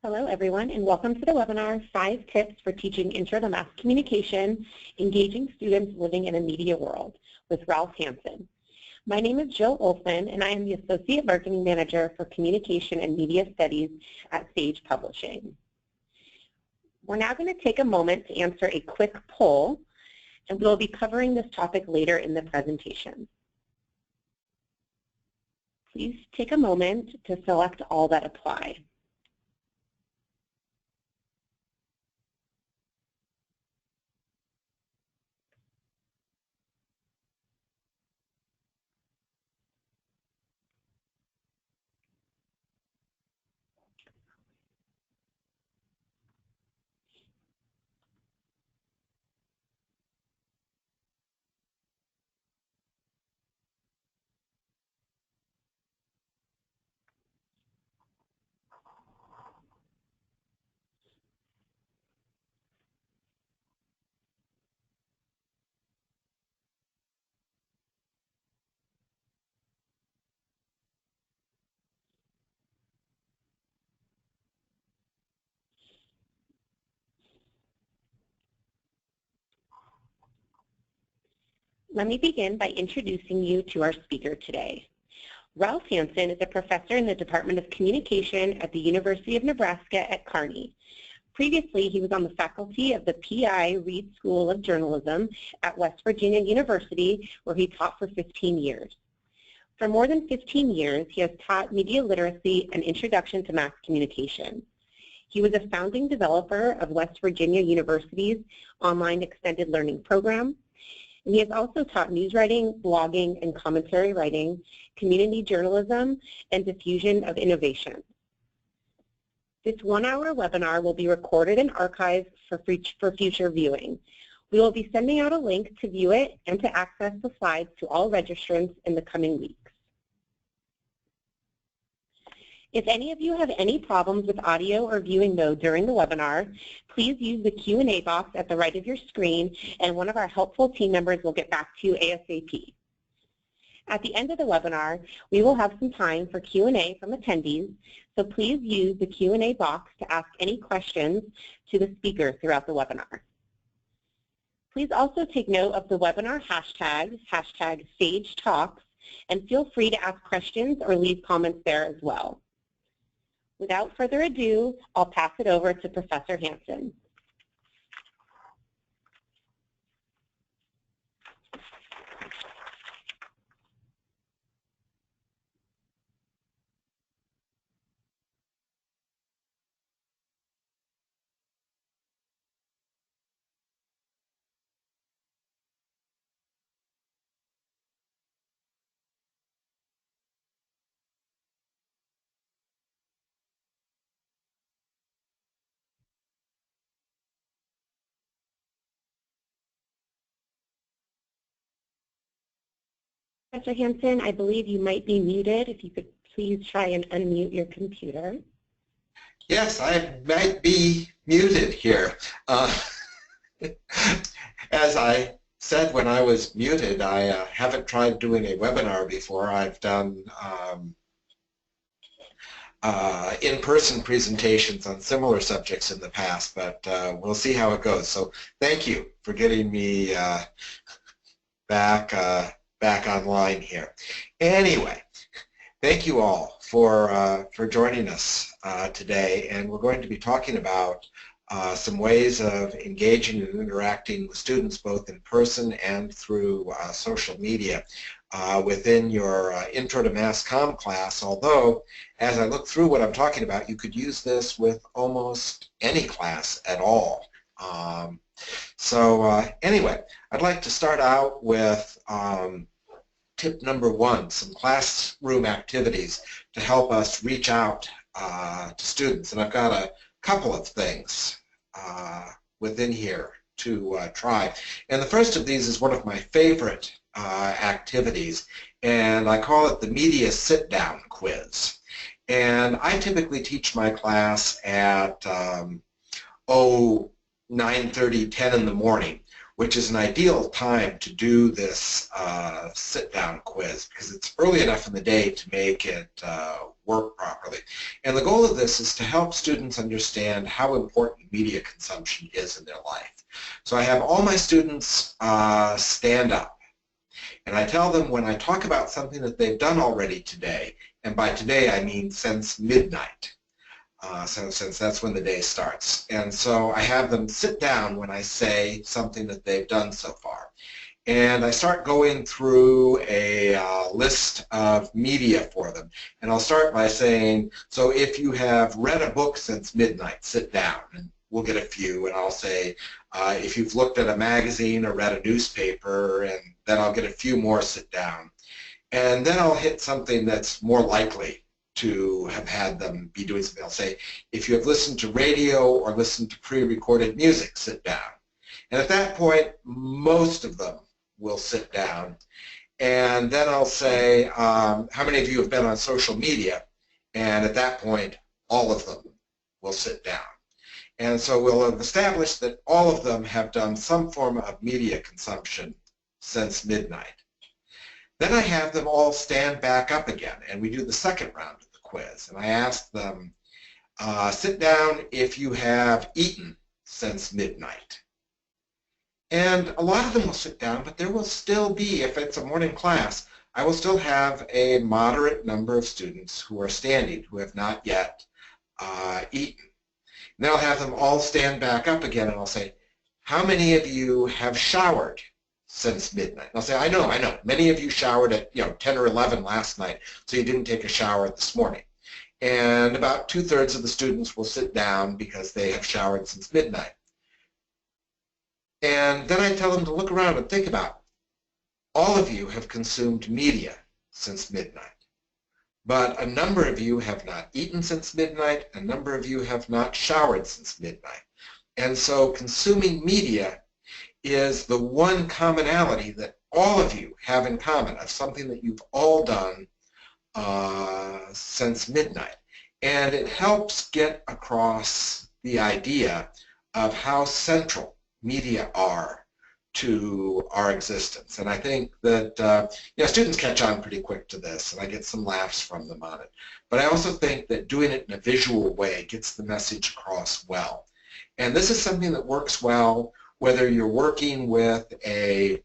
Hello, everyone, and welcome to the webinar, 5 Tips for Teaching Intro to Mass Communication, Engaging Students Living in a Media World with Ralph Hanson. My name is Jill Olson, and I am the Associate Marketing Manager for Communication and Media Studies at Sage Publishing. We're now going to take a moment to answer a quick poll, and we'll be covering this topic later in the presentation. Please take a moment to select all that apply. Let me begin by introducing you to our speaker today. Ralph Hanson is a professor in the Department of Communication at the University of Nebraska at Kearney. Previously, he was on the faculty of the PI Reed School of Journalism at West Virginia University, where he taught for 15 years. For more than 15 years, he has taught media literacy and introduction to mass communication. He was a founding developer of West Virginia University's online extended learning program. And he has also taught news writing, blogging, and commentary writing, community journalism, and diffusion of innovation. This one-hour webinar will be recorded and archived for future viewing. We will be sending out a link to view it and to access the slides to all registrants in the coming weeks. If any of you have any problems with audio or viewing mode during the webinar, please use the Q&A box at the right of your screen, and one of our helpful team members will get back to you ASAP. At the end of the webinar, we will have some time for Q&A from attendees, so please use the Q&A box to ask any questions to the speaker throughout the webinar. Please also take note of the webinar hashtag, #SageTalks, and feel free to ask questions or leave comments there as well. Without further ado, I'll pass it over to Professor Hanson. Professor Hanson, I believe you might be muted. If you could please try and unmute your computer. Yes, I might be muted here. As I said when I was muted, I haven't tried doing a webinar before. I've done in-person presentations on similar subjects in the past, but we'll see how it goes. So thank you for getting me back online here. Anyway, thank you all for joining us today, and we're going to be talking about some ways of engaging and interacting with students both in person and through social media within your Intro to Mass Comm class, although as I look through what I'm talking about, you could use this with almost any class at all. Anyway, I'd like to start out with tip number 1, some classroom activities to help us reach out to students. And I've got a couple of things within here to try. And the first of these is one of my favorite activities, and I call it the Media Sit-Down Quiz. And I typically teach my class at 9:30, 10 in the morning, which is an ideal time to do this sit-down quiz because it's early enough in the day to make it work properly. And the goal of this is to help students understand how important media consumption is in their life. So I have all my students stand up, and I tell them when I talk about something that they've done already today, and by today I mean since midnight, since that's when the day starts. And so I have them sit down when I say something that they've done so far. And I start going through a list of media for them. And I'll start by saying, so if you have read a book since midnight, sit down. And we'll get a few. And I'll say, if you've looked at a magazine or read a newspaper, and then I'll get a few more, sit down. And then I'll hit something that's more likely to have had them be doing something. I'll say, if you have listened to radio or listened to pre-recorded music, sit down. And at that point, most of them will sit down. And then I'll say, how many of you have been on social media? And at that point, all of them will sit down. And so we'll have established that all of them have done some form of media consumption since midnight. Then I have them all stand back up again, and we do the second round of the quiz. And I ask them, sit down if you have eaten since midnight. And a lot of them will sit down, but there will still be, if it's a morning class, I will still have a moderate number of students who are standing, who have not yet eaten. And then I'll have them all stand back up again, and I'll say, how many of you have showered since midnight? And I'll say, I know. Many of you showered at 10 or 11 last night, so you didn't take a shower this morning. And about 2/3 of the students will sit down because they have showered since midnight. And then I tell them to look around and think about, all of you have consumed media since midnight. But a number of you have not eaten since midnight, a number of you have not showered since midnight. And so consuming media is the one commonality that all of you have in common, of something that you've all done since midnight. And it helps get across the idea of how central media are to our existence. And I think that students catch on pretty quick to this, and I get some laughs from them on it. But I also think that doing it in a visual way gets the message across well. And this is something that works well whether you're working with a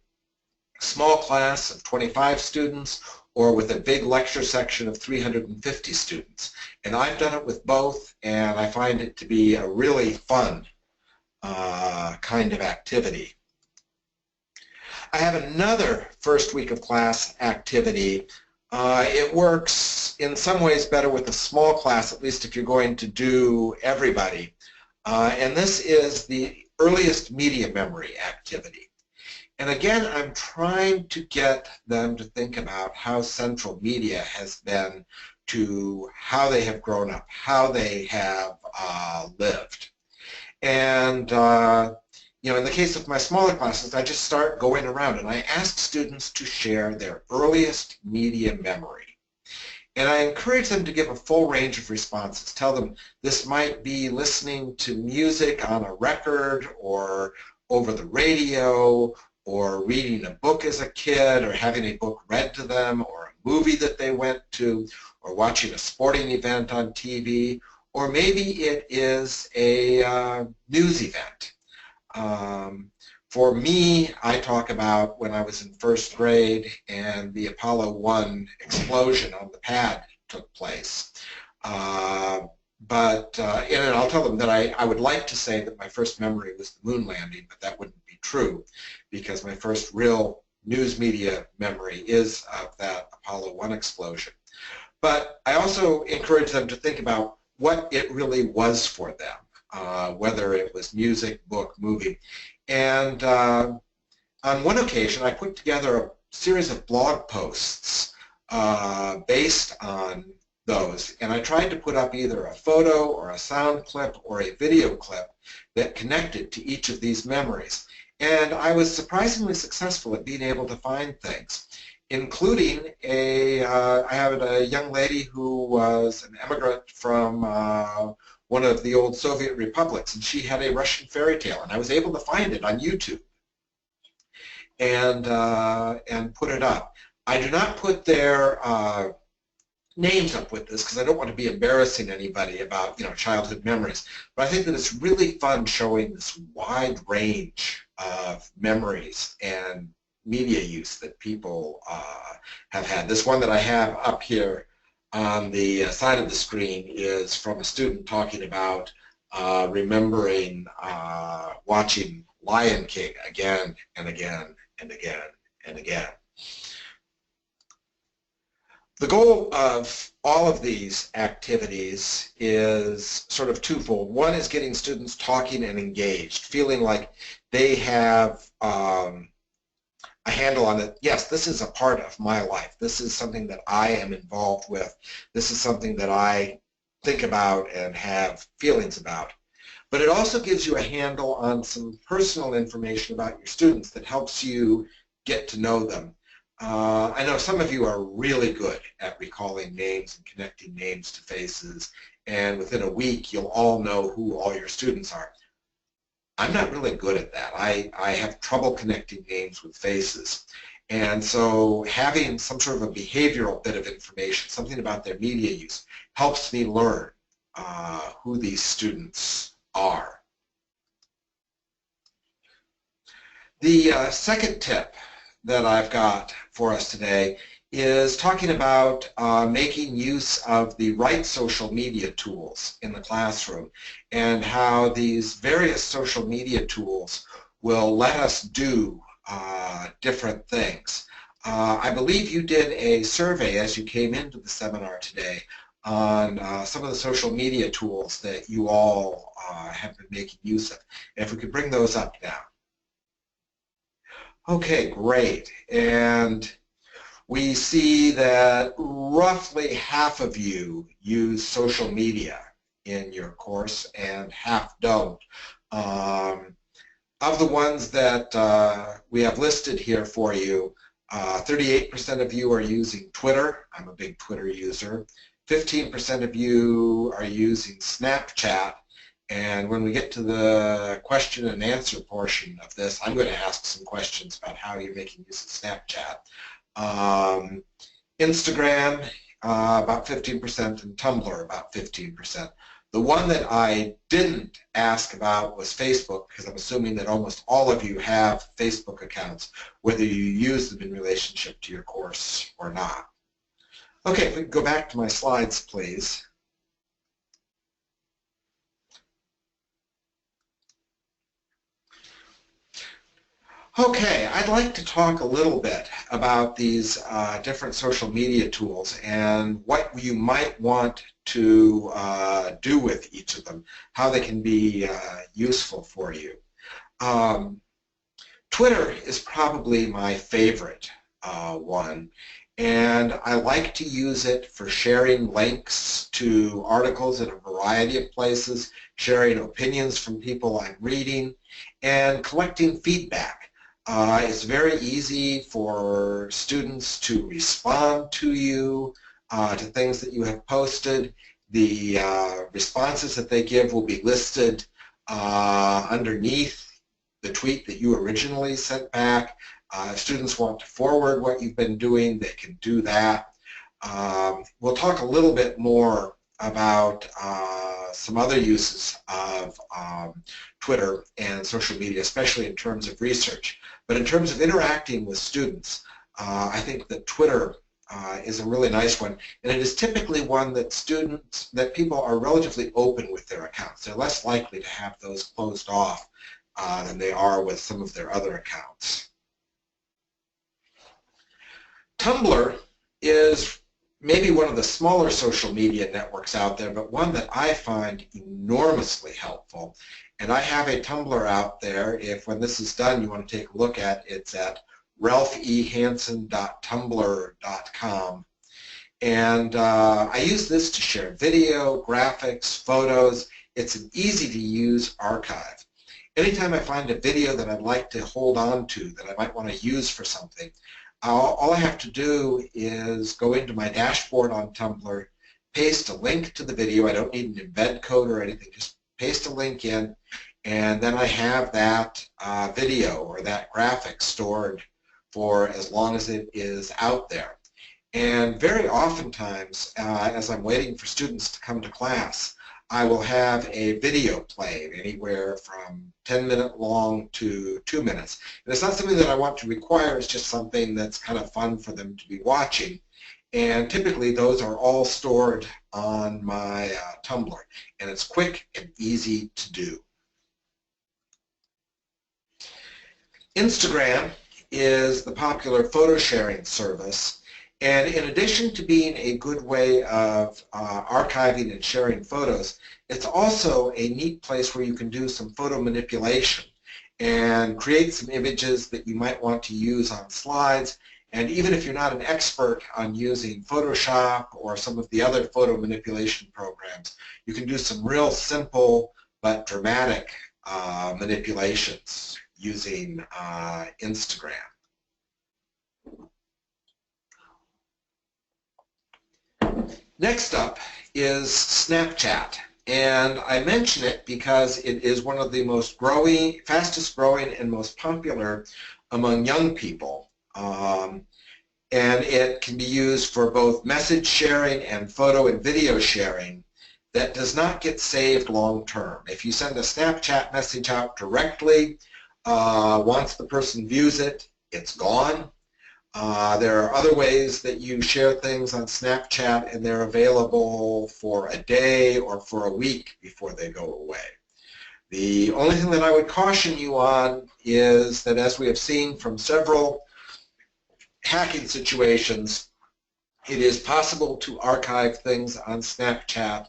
small class of 25 students or with a big lecture section of 350 students. And I've done it with both, and I find it to be a really fun kind of activity. I have another first week of class activity. It works in some ways better with a small class, at least if you're going to do everybody. And this is the earliest media memory activity. And again, I'm trying to get them to think about how central media has been to how they have grown up, how they have lived. And in the case of my smaller classes, I just start going around and I ask students to share their earliest media memory. And I encourage them to give a full range of responses. Tell them this might be listening to music on a record or over the radio or reading a book as a kid or having a book read to them or a movie that they went to or watching a sporting event on TV, or maybe it is a news event. For me, I talk about when I was in first grade and the Apollo 1 explosion on the pad took place. And I'll tell them that I would like to say that my first memory was the moon landing, but that wouldn't be true because my first real news media memory is of that Apollo 1 explosion. But I also encourage them to think about what it really was for them, whether it was music, book, movie. And on one occasion, I put together a series of blog posts based on those, and I tried to put up either a photo or a sound clip or a video clip that connected to each of these memories. And I was surprisingly successful at being able to find things, including I had a young lady who was an immigrant from one of the old Soviet republics, and she had a Russian fairy tale, and I was able to find it on YouTube. and put it up. I do not put their names up with this because I don't want to be embarrassing anybody about childhood memories. But I think that it's really fun showing this wide range of memories and media use that people have had. This one that I have up here on the side of the screen is from a student talking about remembering watching Lion King again and again and again and again. The goal of all of these activities is sort of twofold. One is getting students talking and engaged, feeling like they have a handle on it. Yes, this is a part of my life. This is something that I am involved with. This is something that I think about and have feelings about. But it also gives you a handle on some personal information about your students that helps you get to know them. I know some of you are really good at recalling names and connecting names to faces, and within a week you'll all know who all your students are. I'm not really good at that. I have trouble connecting names with faces. And so having some sort of a behavioral bit of information, something about their media use, helps me learn who these students are. The second tip that I've got for us today is talking about making use of the right social media tools in the classroom and how these various social media tools will let us do different things. I believe you did a survey as you came into the seminar today on some of the social media tools that you all have been making use of. And if we could bring those up now. Okay, great. And we see that roughly half of you use social media in your course and half don't. Of the ones that we have listed here for you, 38% of you are using Twitter. I'm a big Twitter user. 15% of you are using Snapchat. And when we get to the question and answer portion of this, I'm going to ask some questions about how you're making use of Snapchat. Instagram, about 15%, and Tumblr, about 15%. The one that I didn't ask about was Facebook, because I'm assuming that almost all of you have Facebook accounts, whether you use them in relationship to your course or not. Okay, if we go back to my slides, please. Okay, I'd like to talk a little bit about these different social media tools and what you might want to do with each of them, how they can be useful for you. Twitter is probably my favorite one, and I like to use it for sharing links to articles in a variety of places, sharing opinions from people I'm reading, and collecting feedback. It's very easy for students to respond to you, to things that you have posted. The responses that they give will be listed underneath the tweet that you originally sent back. If students want to forward what you've been doing, they can do that. We'll talk a little bit more about some other uses of Twitter and social media, especially in terms of research. But in terms of interacting with students, I think that Twitter is a really nice one, and it is typically one that people are relatively open with their accounts. They're less likely to have those closed off than they are with some of their other accounts. Tumblr is maybe one of the smaller social media networks out there, but one that I find enormously helpful. And I have a Tumblr out there. If when this is done you want to take a look at it, it's at ralphehanson.tumblr.com. And I use this to share video, graphics, photos. It's an easy-to-use archive. Anytime I find a video that I'd like to hold on to, that I might want to use for something, all I have to do is go into my dashboard on Tumblr, paste a link to the video. I don't need an embed code or anything. Just paste a link in, and then I have that video or that graphic stored for as long as it is out there. And very oftentimes, as I'm waiting for students to come to class, I will have a video played anywhere from 10-minute long to 2 minutes. And it's not something that I want to require, it's just something that's kind of fun for them to be watching. And typically those are all stored on my Tumblr. And it's quick and easy to do. Instagram is the popular photo sharing service. And in addition to being a good way of archiving and sharing photos, it's also a neat place where you can do some photo manipulation and create some images that you might want to use on slides. And even if you're not an expert on using Photoshop or some of the other photo manipulation programs, you can do some real simple but dramatic manipulations using Instagram. Next up is Snapchat, and I mention it because it is one of the most fastest growing and most popular among young people. And it can be used for both message sharing and photo and video sharing that does not get saved long term. If you send a Snapchat message out directly, once the person views it, it's gone. There are other ways that you share things on Snapchat, and they're available for a day or for a week before they go away. The only thing that I would caution you on is that, as we have seen from several hacking situations, it is possible to archive things on Snapchat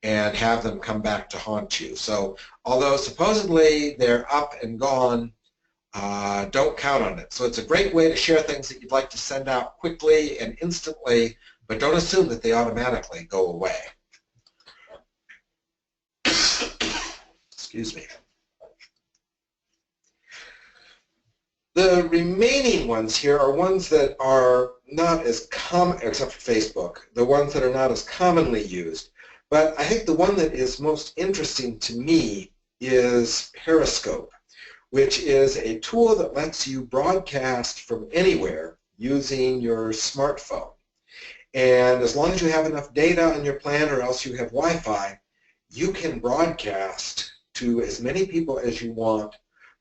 and have them come back to haunt you. So although supposedly they're up and gone, don't count on it. So it's a great way to share things that you'd like to send out quickly and instantly, but don't assume that they automatically go away. Excuse me. The remaining ones here are ones that are not as common, except for Facebook, the ones that are not as commonly used. But I think the one that is most interesting to me is Periscope, which is a tool that lets you broadcast from anywhere using your smartphone. And as long as you have enough data on your plan or else you have Wi-Fi, you can broadcast to as many people as you want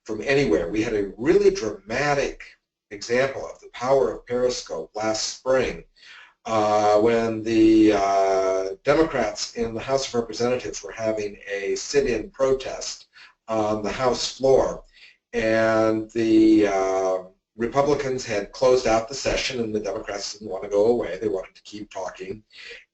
from anywhere. We had a really dramatic example of the power of Periscope last spring when the Democrats in the House of Representatives were having a sit-in protest on the House floor. And the Republicans had closed out the session, and the Democrats didn't want to go away. They wanted to keep talking.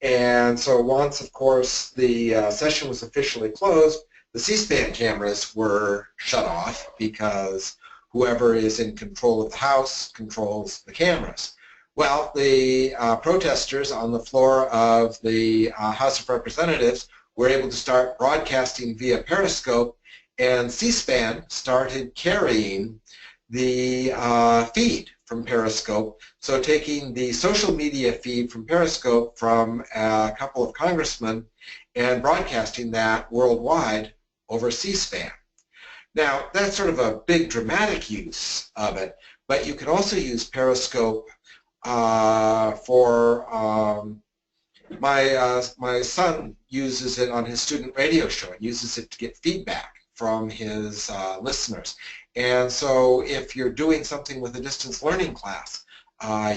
And so once, of course, the session was officially closed, the C-SPAN cameras were shut off because whoever is in control of the House controls the cameras. Well, the protesters on the floor of the House of Representatives were able to start broadcasting via Periscope, and C-SPAN started carrying the feed from Periscope. So taking the social media feed from Periscope from a couple of congressmen and broadcasting that worldwide over C-SPAN. Now, that's sort of a big dramatic use of it, but you can also use Periscope for my son uses it on his student radio show and uses it to get feedback from his listeners. And so if you're doing something with a distance learning class,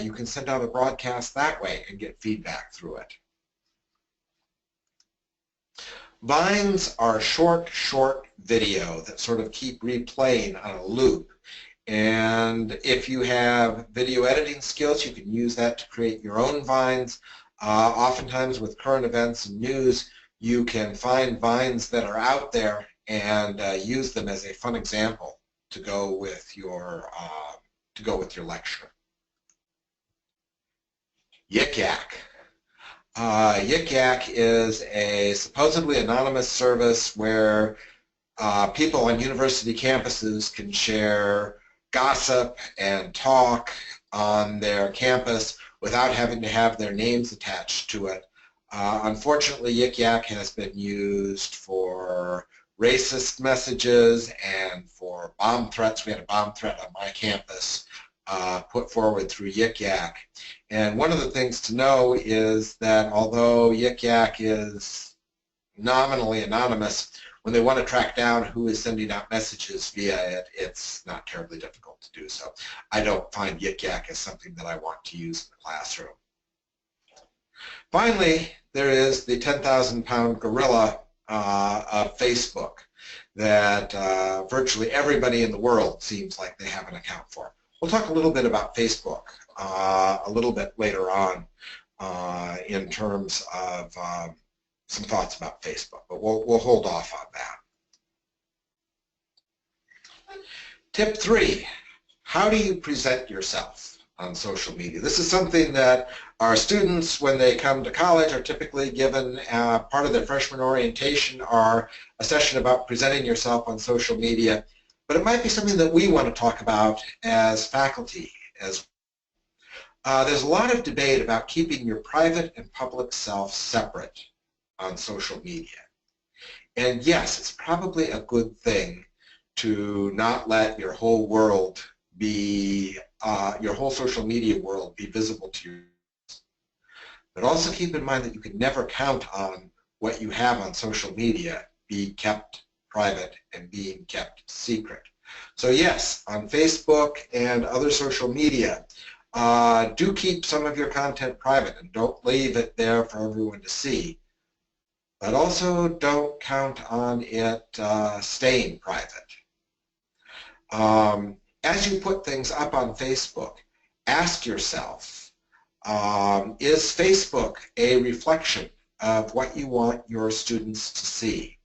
you can send out a broadcast that way and get feedback through it. Vines are short video that sort of keep replaying on a loop. And if you have video editing skills, you can use that to create your own Vines. Oftentimes with current events and news, you can find Vines that are out there and use them as a fun example to go with your lecture. Yik Yak. Yik Yak is a supposedly anonymous service where people on university campuses can share gossip and talk on their campus without having to have their names attached to it. Unfortunately, Yik Yak has been used for racist messages and for bomb threats. We had a bomb threat on my campus put forward through Yik Yak. And one of the things to know is that although Yik Yak is nominally anonymous, when they want to track down who is sending out messages via it, it's not terribly difficult to do so. I don't find Yik Yak as something that I want to use in the classroom. Finally, there is the 10,000-pound gorilla of Facebook that virtually everybody in the world seems like they have an account for. We'll talk a little bit about Facebook a little bit later on in terms of some thoughts about Facebook, but we'll hold off on that. Tip 3, how do you present yourself on social media? This is something that our students, when they come to college, are typically given part of their freshman orientation or a session about presenting yourself on social media, but it might be something that we want to talk about as faculty as well. There's a lot of debate about keeping your private and public self separate on social media. And yes, it's probably a good thing to not let your whole world be, your whole social media world be visible to you. But also keep in mind that you can never count on what you have on social media be kept private and being kept secret. So yes, on Facebook and other social media, do keep some of your content private and don't leave it there for everyone to see. But also don't count on it staying private. As you put things up on Facebook, ask yourself, is Facebook a reflection of what you want your students to see?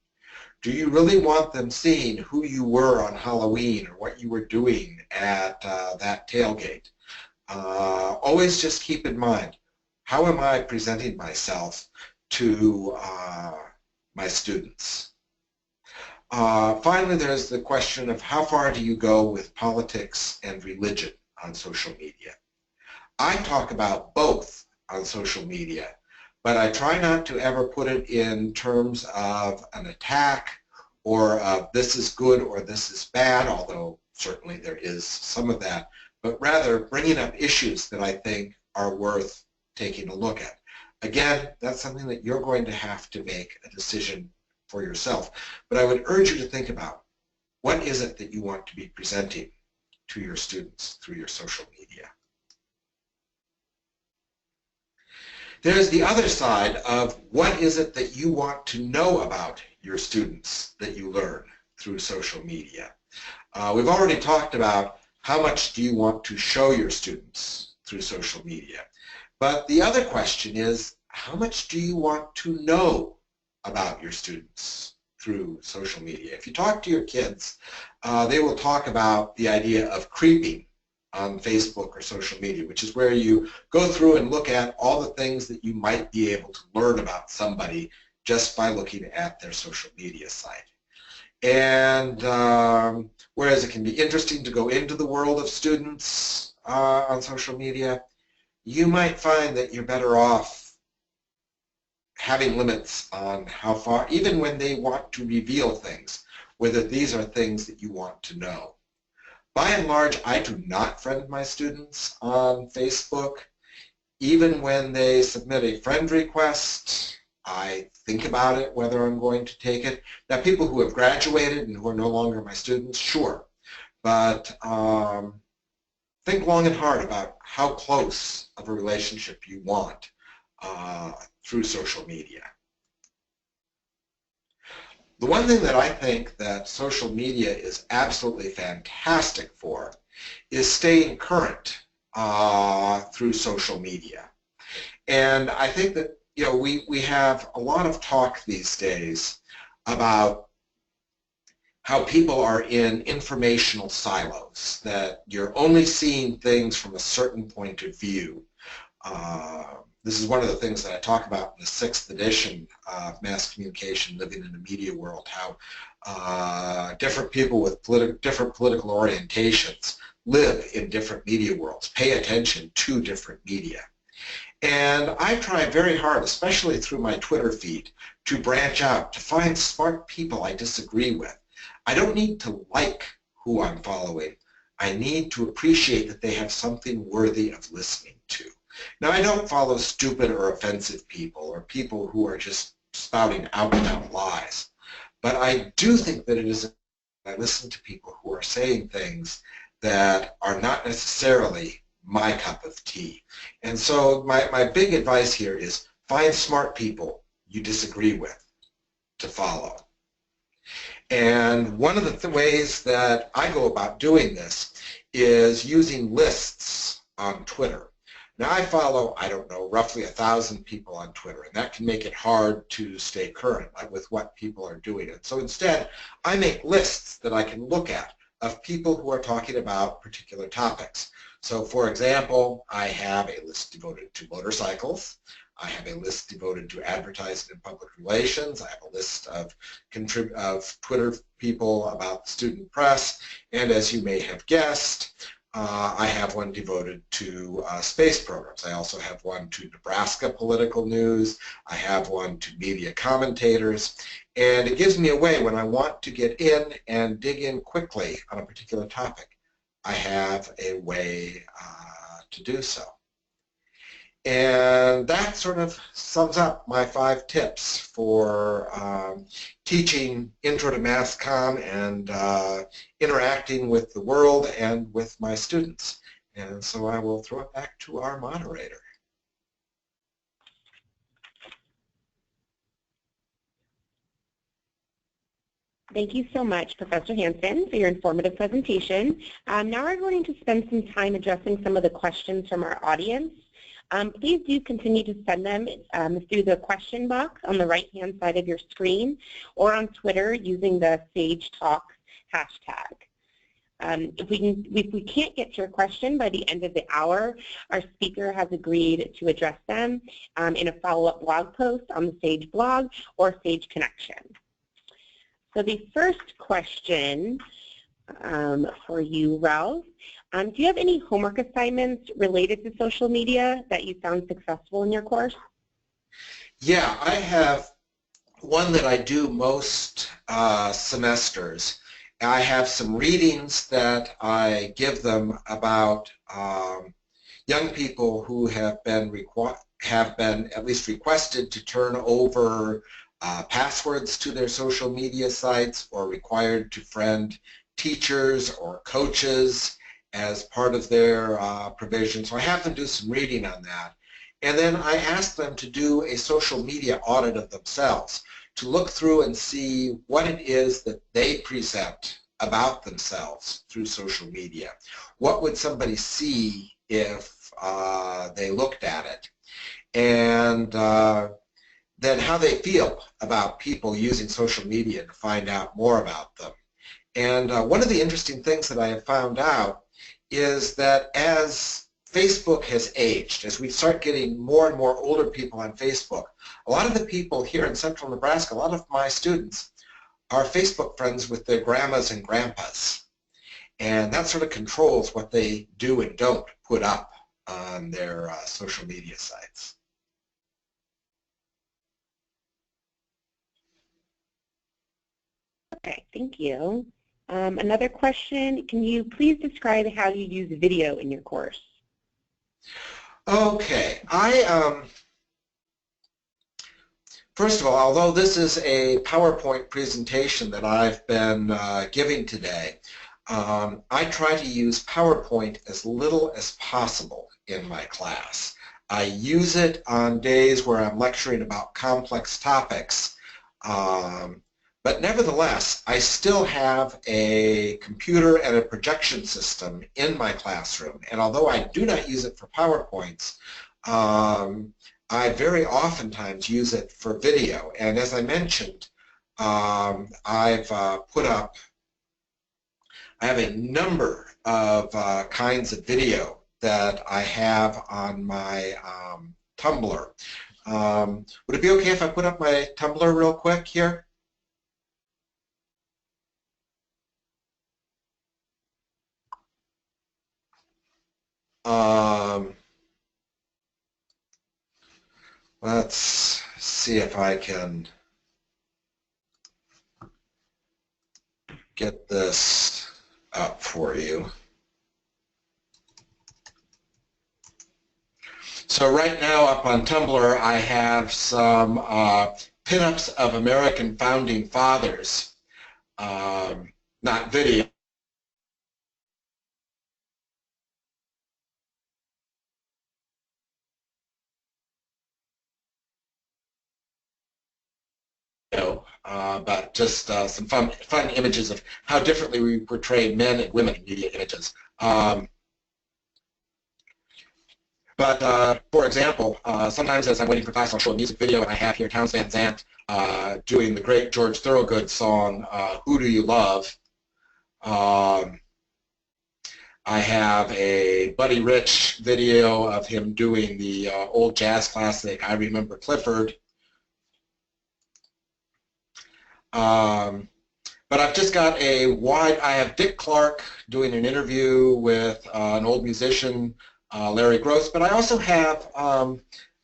Do you really want them seeing who you were on Halloween or what you were doing at that tailgate? Always just keep in mind, how am I presenting myself to my students? Finally, there's the question of how far do you go with politics and religion on social media? I talk about both on social media, but I try not to ever put it in terms of an attack or this is good or this is bad, although certainly there is some of that, but rather bringing up issues that I think are worth taking a look at. Again, that's something that you're going to have to make a decision for yourself. But I would urge you to think about, what is it that you want to be presenting to your students through your social media? There's the other side of what is it that you want to know about your students that you learn through social media. We've already talked about how much do you want to show your students through social media. But the other question is, how much do you want to know about your students through social media? If you talk to your kids, they will talk about the idea of creeping on Facebook or social media, which is where you go through and look at all the things that you might be able to learn about somebody just by looking at their social media site. And whereas it can be interesting to go into the world of students on social media, you might find that you're better off having limits on how far, even when they want to reveal things, whether these are things that you want to know. By and large, I do not friend my students on Facebook. Even when they submit a friend request, I think about it, whether I'm going to take it. Now, people who have graduated and who are no longer my students, sure. But think long and hard about how close of a relationship you want through social media. The one thing that I think that social media is absolutely fantastic for is staying current through social media. And I think that, you know, we have a lot of talk these days about how people are in informational silos, that you're only seeing things from a certain point of view. This is one of the things that I talk about in the 6th edition of Mass Communication, Living in the Media World, how different people with different political orientations live in different media worlds, pay attention to different media. And I try very hard, especially through my Twitter feed, to branch out, to find smart people I disagree with. I don't need to like who I'm following. I need to appreciate that they have something worthy of listening to. Now, I don't follow stupid or offensive people or people who are just spouting out and out lies. But I do think that it is, I listen to people who are saying things that are not necessarily my cup of tea. And so my big advice here is find smart people you disagree with to follow. And one of the ways that I go about doing this is using lists on Twitter. Now I follow, I don't know, roughly 1,000 people on Twitter, and that can make it hard to stay current with what people are doing. And so instead, I make lists that I can look at of people who are talking about particular topics. So for example, I have a list devoted to motorcycles. I have a list devoted to advertising and public relations. I have a list of Twitter people about student press. And as you may have guessed, I have one devoted to space programs. I also have one to Nebraska political news. I have one to media commentators. And it gives me a way when I want to get in and dig in quickly on a particular topic. I have a way to do so. And that sort of sums up my 5 tips for teaching Intro to Mass Comm and interacting with the world and with my students. And so I will throw it back to our moderator. Thank you so much, Professor Hanson, for your informative presentation. Now we're going to spend some time addressing some of the questions from our audience. Please do continue to send them through the question box on the right-hand side of your screen or on Twitter using the Sage Talk hashtag. If we can't get to your question by the end of the hour, our speaker has agreed to address them in a follow-up blog post on the Sage blog or Sage Connection. So the first question for you, Ralph, do you have any homework assignments related to social media that you found successful in your course? Yeah, I have one that I do most semesters. I have some readings that I give them about young people who have been at least requested to turn over passwords to their social media sites or required to friend teachers or coaches as part of their provision. So I have them do some reading on that. And then I ask them to do a social media audit of themselves, to look through and see what it is that they present about themselves through social media. What would somebody see if they looked at it? And then how they feel about people using social media to find out more about them. And one of the interesting things that I have found out is that as Facebook has aged, as we start getting more and more older people on Facebook, a lot of the people here in central Nebraska, a lot of my students are Facebook friends with their grandmas and grandpas. And that sort of controls what they do and don't put up on their social media sites. Okay, thank you. Another question, can you please describe how you use video in your course? Okay, first of all, although this is a PowerPoint presentation that I've been giving today, I try to use PowerPoint as little as possible in my class. I use it on days where I'm lecturing about complex topics, but nevertheless, I still have a computer and a projection system in my classroom, and although I do not use it for PowerPoints, I very oftentimes use it for video. And as I mentioned, I have a number of kinds of video that I have on my Tumblr. Would it be okay if I put up my Tumblr real quick here? Let's see if I can get this up for you. So right now up on Tumblr, I have some pinups of American founding fathers, not video. But just some fun images of how differently we portray men and women in media images. For example, sometimes as I'm waiting for class, I'll show a music video, and I have here Townes Van Zandt doing the great George Thorogood song, Who Do You Love? I have a Buddy Rich video of him doing the old jazz classic, I Remember Clifford. But I've just got I have Dick Clark doing an interview with an old musician, Larry Gross, but I also have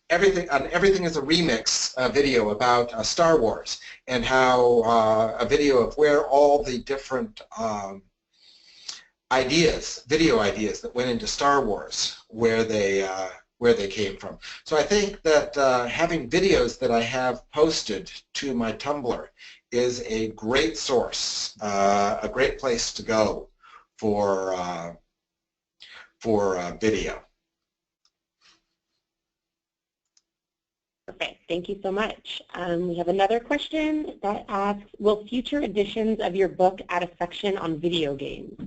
Everything is a Remix video about Star Wars, and how a video of where all the different video ideas that went into Star Wars, where they came from. So I think that having videos that I have posted to my Tumblr is a great source, a great place to go for video. Perfect. Thank you so much. We have another question that asks, will future editions of your book add a section on video games?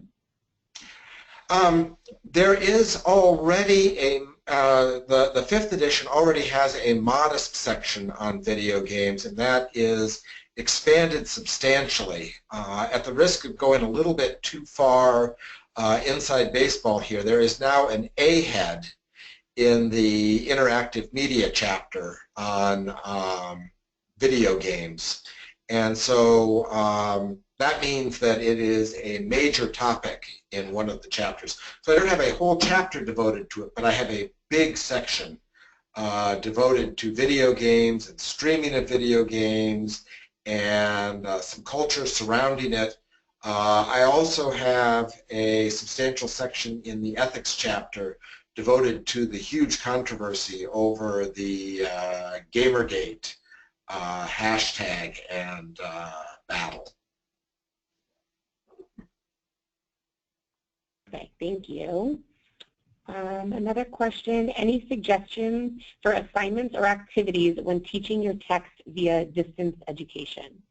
There is already the 5th edition already has a modest section on video games, and that is expanded substantially. At the risk of going a little bit too far inside baseball here, there is now an A head in the interactive media chapter on video games. And so that means that it is a major topic in one of the chapters. So I don't have a whole chapter devoted to it, but I have a big section devoted to video games and streaming of video games and some culture surrounding it. I also have a substantial section in the ethics chapter devoted to the huge controversy over the Gamergate hashtag and battle. Okay, thank you. Another question, any suggestions for assignments or activities when teaching your text via distance education?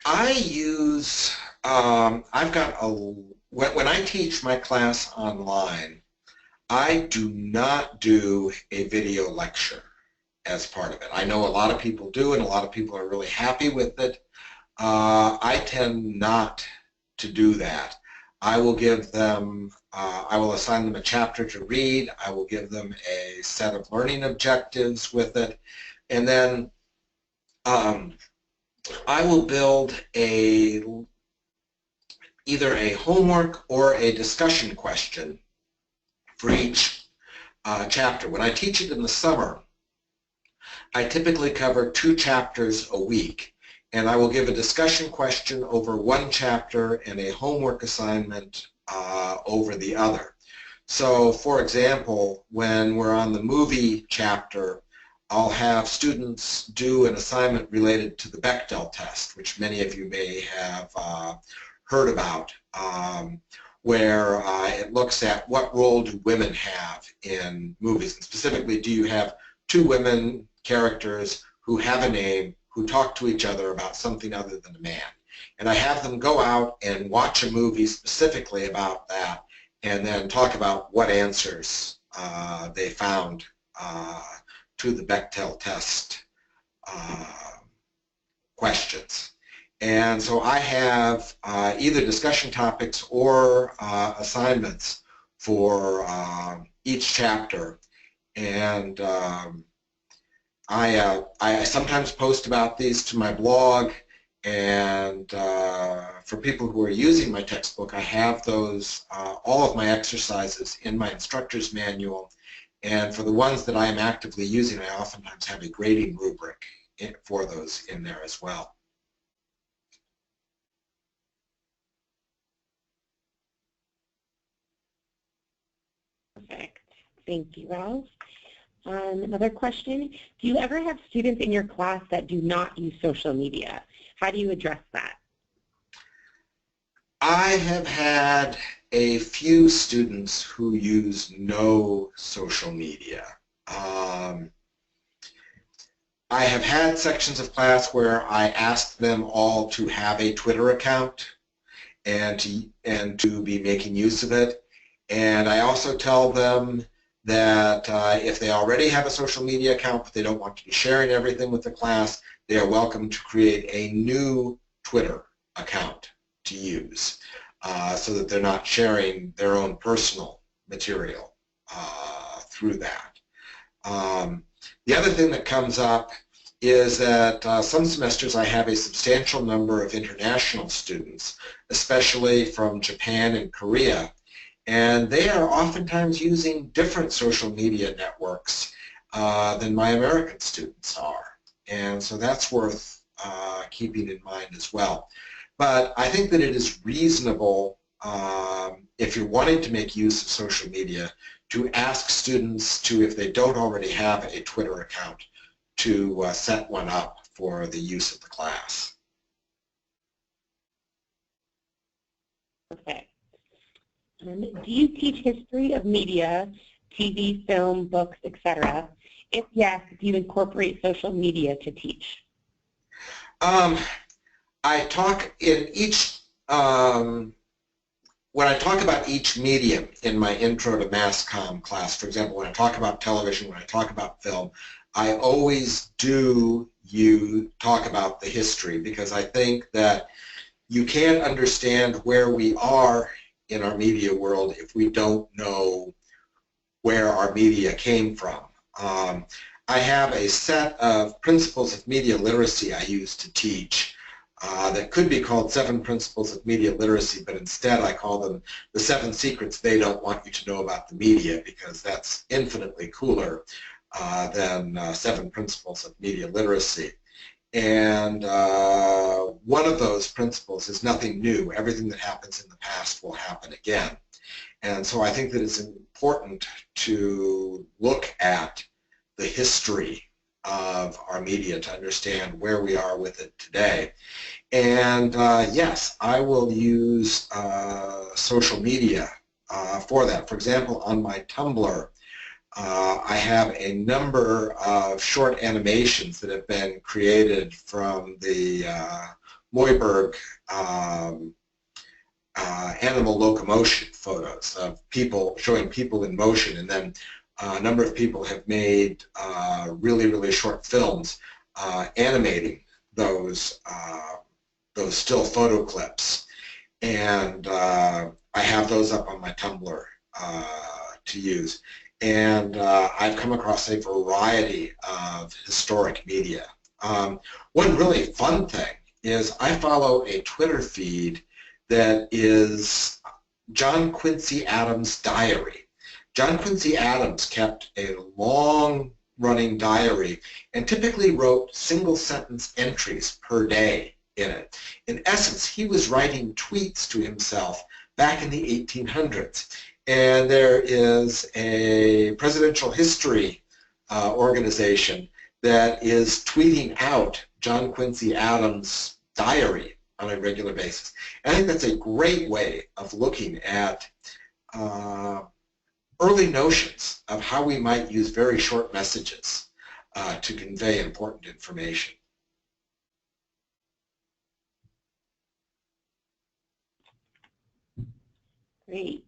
I use, I've got when I teach my class online, I do not do a video lecture as part of it. I know a lot of people do, and a lot of people are really happy with it. I tend not to do that. I will give them, I will assign them a chapter to read, I will give them a set of learning objectives with it, and then I will build either a homework or a discussion question for each chapter. When I teach it in the summer, I typically cover 2 chapters a week, and I will give a discussion question over one chapter and a homework assignment over the other. So, for example, when we're on the movie chapter, I'll have students do an assignment related to the Bechdel test, which many of you may have heard about, where it looks at what role do women have in movies, and specifically, do you have 2 women characters who have a name, who talk to each other about something other than a man. And I have them go out and watch a movie specifically about that, and then talk about what answers they found to the Bechdel test questions. And so I have either discussion topics or assignments for each chapter, and I sometimes post about these to my blog, and for people who are using my textbook, I have those, all of my exercises in my instructor's manual, and for the ones that I am actively using, I oftentimes have a grading rubric for those in there as well. Perfect. Thank you, Ralph. Another question, do you ever have students in your class that do not use social media? How do you address that? I have had a few students who use no social media. I have had sections of class where I asked them all to have a Twitter account and to be making use of it. And I also tell them that if they already have a social media account but they don't want to be sharing everything with the class, they are welcome to create a new Twitter account to use so that they're not sharing their own personal material through that. The other thing that comes up is that some semesters I have a substantial number of international students, especially from Japan and Korea, and they are oftentimes using different social media networks than my American students are. And so that's worth keeping in mind as well. But I think that it is reasonable, if you're wanting to make use of social media, to ask students to, if they don't already have a Twitter account, to set one up for the use of the class. Okay. Do you teach history of media, TV, film, books, etc.? If yes, do you incorporate social media to teach? I talk in each, when I talk about each medium in my Intro to Mass Comm class, for example, when I talk about television, when I talk about film, I always do talk about the history, because I think that you can't understand where we are in our media world if we don't know where our media came from. I have a set of principles of media literacy I use to teach that could be called 7 Principles of Media Literacy, but instead I call them the 7 secrets they don't want you to know about the media, because that's infinitely cooler than 7 Principles of Media Literacy. And one of those principles is nothing new. Everything that happens in the past will happen again. And so I think that it's important to look at the history of our media to understand where we are with it today. And yes, I will use social media for that. For example, on my Tumblr, I have a number of short animations that have been created from the Moyberg animal locomotion photos of people, showing people in motion, and then a number of people have made really, really short films animating those still photo clips. And I have those up on my Tumblr to use. And I've come across a variety of historic media. One really fun thing is I follow a Twitter feed that is John Quincy Adams' diary. John Quincy Adams kept a long-running diary and typically wrote single-sentence entries per day in it. In essence, he was writing tweets to himself back in the 1800s. And there is a presidential history organization that is tweeting out John Quincy Adams' diary on a regular basis. And I think that's a great way of looking at early notions of how we might use very short messages to convey important information. Great.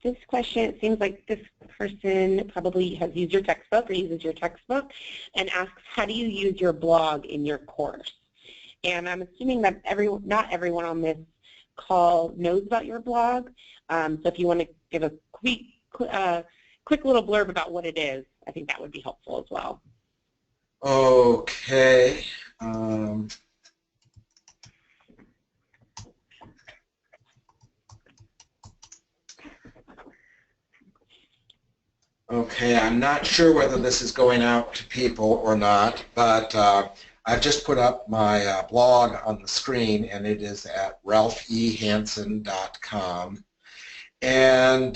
This question, it seems like this person probably has used your textbook or uses your textbook and asks, how do you use your blog in your course? And I'm assuming that not everyone on this call knows about your blog. So if you want to give a quick little blurb about what it is, I think that would be helpful as well. Okay. Okay, I'm not sure whether this is going out to people or not, but I've just put up my blog on the screen, and it is at ralphehanson.com. And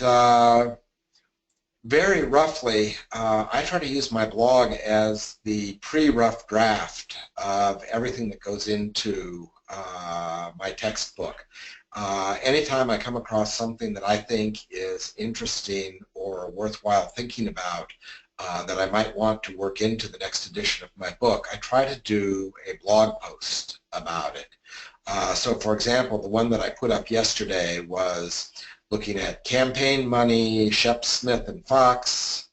very roughly, I try to use my blog as the pre-rough draft of everything that goes into my textbook. Anytime I come across something that I think is interesting or worthwhile thinking about that I might want to work into the next edition of my book, I try to do a blog post about it. So for example, the one that I put up yesterday was looking at campaign money, Shep Smith and Fox,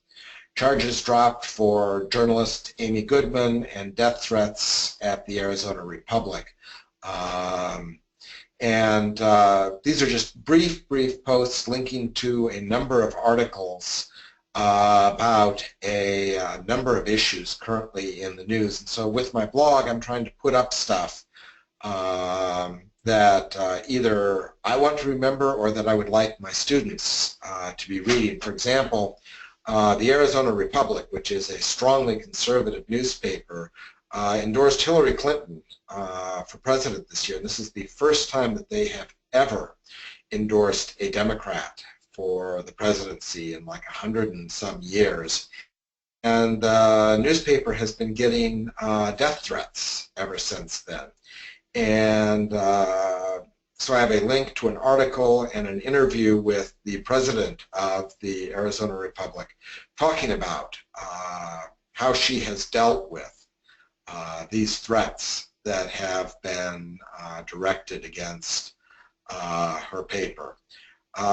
charges dropped for journalist Amy Goodman, and death threats at the Arizona Republic. These are just brief posts linking to a number of articles about a number of issues currently in the news. And so with my blog, I'm trying to put up stuff that either I want to remember or that I would like my students to be reading. For example, the Arizona Republic, which is a strongly conservative newspaper, endorsed Hillary Clinton for president this year. This is the first time that they have ever endorsed a Democrat for the presidency in like 100 and some years. And the newspaper has been getting death threats ever since then. And so I have a link to an article and an interview with the president of the Arizona Republic talking about how she has dealt with these threats that have been directed against her paper.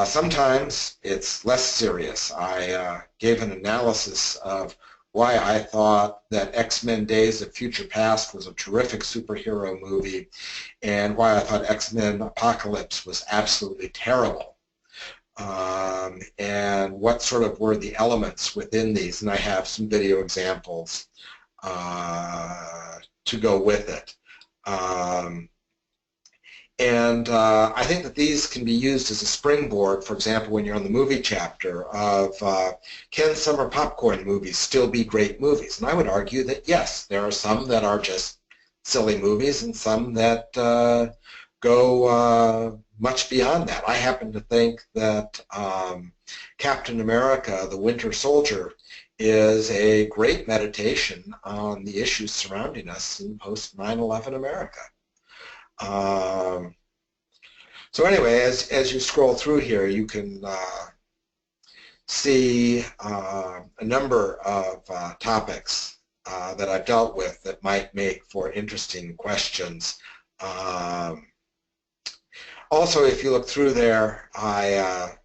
Sometimes it's less serious. I gave an analysis of why I thought that X-Men Days of Future Past was a terrific superhero movie and why I thought X-Men Apocalypse was absolutely terrible. And what sort of were the elements within these, and I have some video examples to go with it. I think that these can be used as a springboard, for example, when you're on the movie chapter of can summer popcorn movies still be great movies? And I would argue that yes, there are some that are just silly movies and some that go much beyond that. I happen to think that Captain America, the Winter Soldier, is a great meditation on the issues surrounding us in post 9/11 America. So anyway, as you scroll through here, you can see a number of topics that I've dealt with that might make for interesting questions. Also, if you look through there, I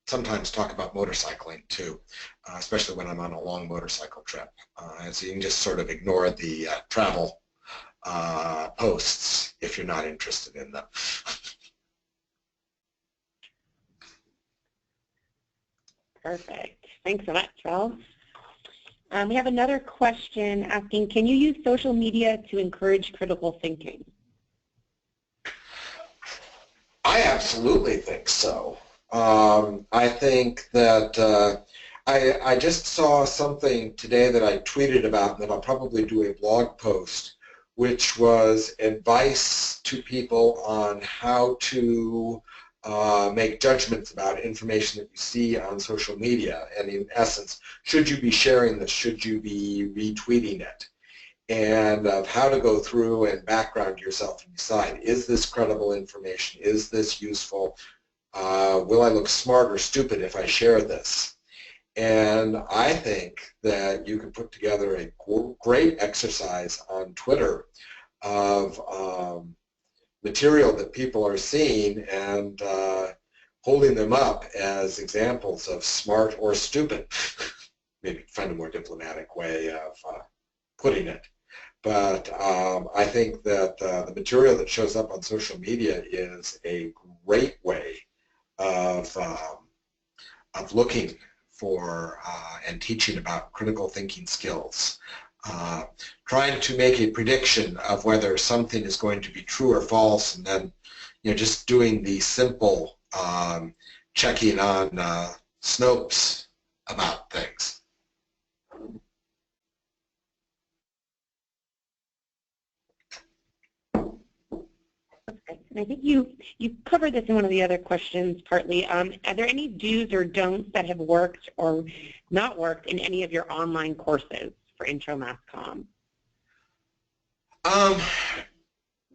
sometimes talk about motorcycling too, especially when I'm on a long motorcycle trip. So you can just sort of ignore the travel posts if you're not interested in them. Perfect. Thanks so much, Ralph. We have another question asking, can you use social media to encourage critical thinking? I absolutely think so. I think that I just saw something today that I tweeted about and that I'll probably do a blog post, which was advice to people on how to make judgments about information that you see on social media. And in essence, should you be sharing this? Should you be retweeting it? And of how to go through and background yourself and decide, is this credible information? Is this useful? Will I look smart or stupid if I share this? And I think that you can put together a great exercise on Twitter of material that people are seeing and holding them up as examples of smart or stupid. Maybe find a more diplomatic way of putting it. But I think that the material that shows up on social media is a great way of looking for and teaching about critical thinking skills. Trying to make a prediction of whether something is going to be true or false, and then just doing the simple checking on Snopes about things. And I think you covered this in one of the other questions partly. Are there any do's or don'ts that have worked or not worked in any of your online courses for Intro Mass Comm?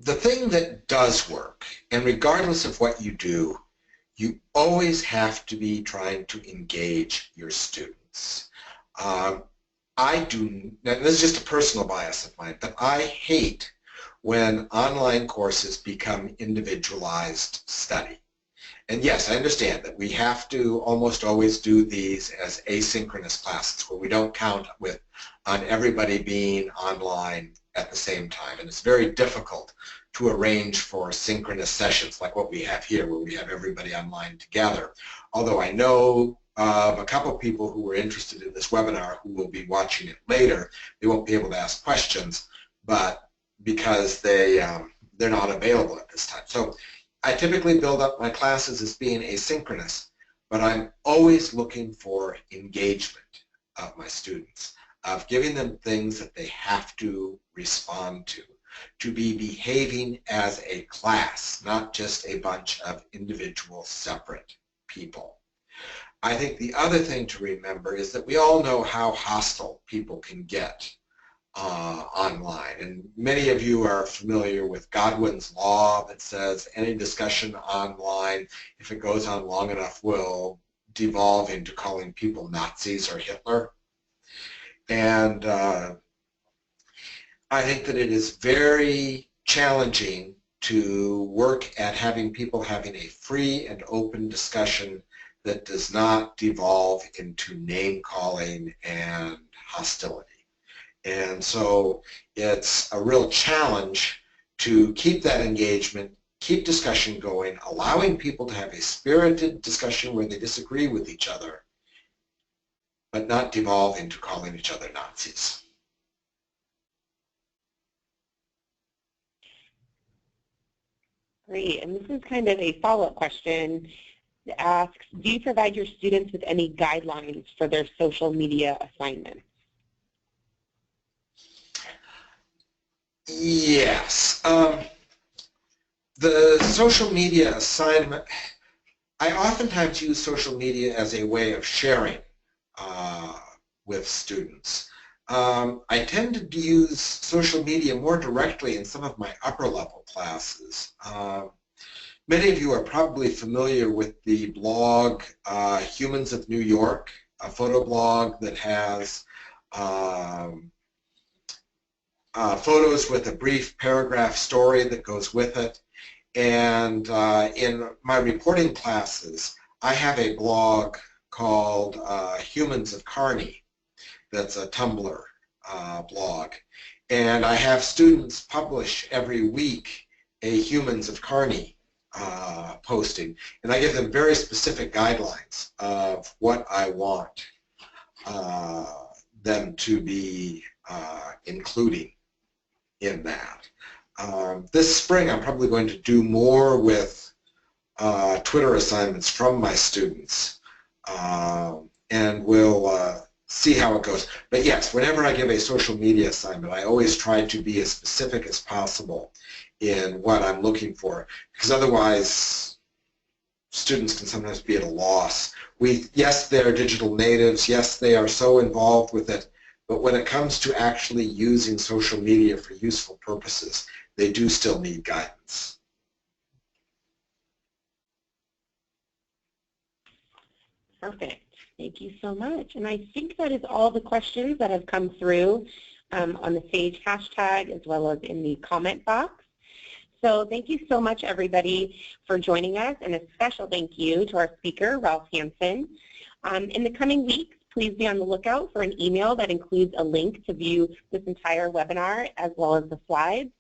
The thing that does work, and regardless of what you do, you always have to be trying to engage your students. I do, and this is just a personal bias of mine, but I hate when online courses become individualized study. And yes, I understand that we have to almost always do these as asynchronous classes where we don't count on everybody being online at the same time. And it's very difficult to arrange for synchronous sessions like what we have here where we have everybody online together. Although I know of a couple of people who were interested in this webinar who will be watching it later. They won't be able to ask questions, but because they're not available at this time. So I typically build up my classes as being asynchronous, but I'm always looking for engagement of my students, of giving them things that they have to respond to be behaving as a class, not just a bunch of individual separate people. I think the other thing to remember is that we all know how hostile people can get online, and many of you are familiar with Godwin's law that says any discussion online, if it goes on long enough, will devolve into calling people Nazis or Hitler. And I think that it is very challenging to work at having people having a free and open discussion that does not devolve into name-calling and hostility. And so it's a real challenge to keep that engagement, keep discussion going, allowing people to have a spirited discussion where they disagree with each other, but not devolve into calling each other Nazis. Great, and this is kind of a follow-up question that asks, do you provide your students with any guidelines for their social media assignments? Yes. The social media assignment, I oftentimes use social media as a way of sharing with students. I tend to use social media more directly in some of my upper level classes. Many of you are probably familiar with the blog Humans of New York, a photo blog that has photos with a brief paragraph story that goes with it. And in my reporting classes, I have a blog called Humans of Kearney. That's a Tumblr blog. And I have students publish every week a Humans of Kearney posting. And I give them very specific guidelines of what I want them to be including in that. This spring I'm probably going to do more with Twitter assignments from my students, and we'll see how it goes. But yes, whenever I give a social media assignment, I always try to be as specific as possible in what I'm looking for, because otherwise students can sometimes be at a loss. Yes, they're digital natives, yes, they are so involved with it, but when it comes to actually using social media for useful purposes, they do still need guidance. Perfect. Thank you so much. And I think that is all the questions that have come through on the SAGE hashtag as well as in the comment box. So thank you so much, everybody, for joining us, and a special thank you to our speaker, Ralph Hanson. In the coming weeks, please be on the lookout for an email that includes a link to view this entire webinar as well as the slides,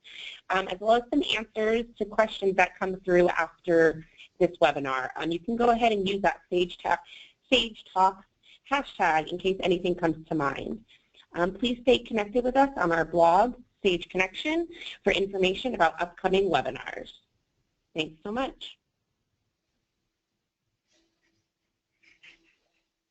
as well as some answers to questions that come through after this webinar. You can go ahead and use that SAGE Talks hashtag in case anything comes to mind. Please stay connected with us on our blog, Sage Connection, for information about upcoming webinars. Thanks so much.